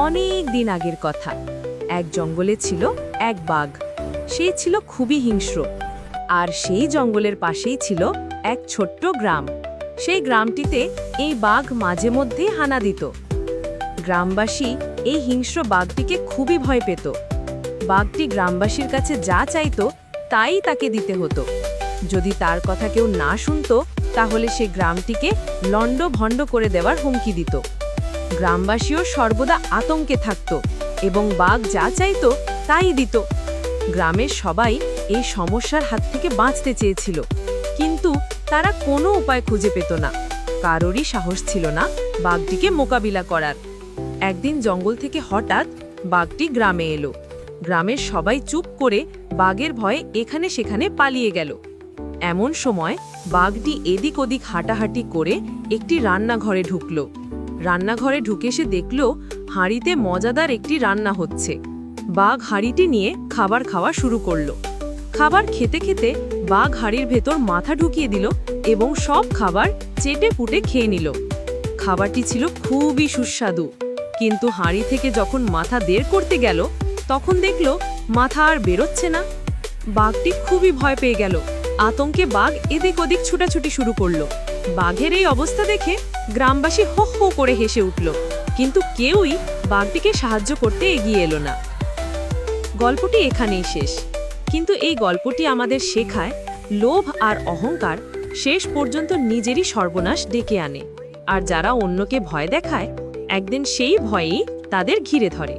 অনেক দিন আগের কথা। এক জঙ্গলে ছিল এক বাঘ। সে ছিল খুবই হিংস্র। আর সেই জঙ্গলের পাশেই ছিল এক ছোট্ট গ্রাম। সেই গ্রামটিতে এই বাঘ মাঝে মধ্যেই হানা দিত। গ্রামবাসী এই হিংস্র বাঘটিকে খুবই ভয় পেত। বাঘটি গ্রামবাসীর কাছে যা চাইতো তাই তাকে দিতে হতো। যদি তার কথা কেউ না শুনতো তাহলে সে গ্রামটিকে লণ্ডভণ্ড করে দেওয়ার হুমকি দিত। গ্রামবাসীও সর্বদা আতঙ্কে থাকত এবং বাঘ যা চাইতো তাই দিত। গ্রামের সবাই এই সমস্যার হাত থেকে বাঁচতে চেয়েছিল, কিন্তু তারা কোনো উপায় খুঁজে পেত না। কারোরই সাহস ছিল না বাঘটিকে মোকাবিলা করার। একদিন জঙ্গল থেকে হঠাৎ বাঘটি গ্রামে এলো। গ্রামের সবাই চুপ করে বাঘের ভয়ে এখানে সেখানে পালিয়ে গেল। এমন সময় বাঘটি এদিক ওদিক হাঁটাহাঁটি করে একটি রান্নাঘরে ঢুকল। রান্নাঘরে ঢুকে সে দেখল হাঁড়িতে মজাদার একটি রান্না হচ্ছে। বাঘ হাঁড়িটি নিয়ে খাবার খাওয়া শুরু করলো। খাবার খেতে খেতে বাঘ হাঁড়ির ভেতর মাথা ঢুকিয়ে দিল এবং সব খাবার চেটে পুটে খেয়ে নিল। খাবারটি ছিল খুবই সুস্বাদু, কিন্তু হাঁড়ি থেকে যখন মাথা বের করতে গেল তখন দেখল মাথা আর বেরোচ্ছে না। বাঘটি খুবই ভয় পেয়ে গেল। আতঙ্কে বাঘ এদিক ওদিক ছুটাছুটি শুরু করলো। বাঘের এই অবস্থা দেখে গ্রামবাসী হো হো করে হেসে উঠল, কিন্তু কেউই বাঘটিকে সাহায্য করতে এগিয়ে এলো না। গল্পটি এখানেই শেষ, কিন্তু এই গল্পটি আমাদের শেখায় লোভ আর অহংকার শেষ পর্যন্ত নিজেরই সর্বনাশ ডেকে আনে, আর যারা অন্যকে ভয় দেখায় একদিন সেই ভয়েই তাদের ঘিরে ধরে।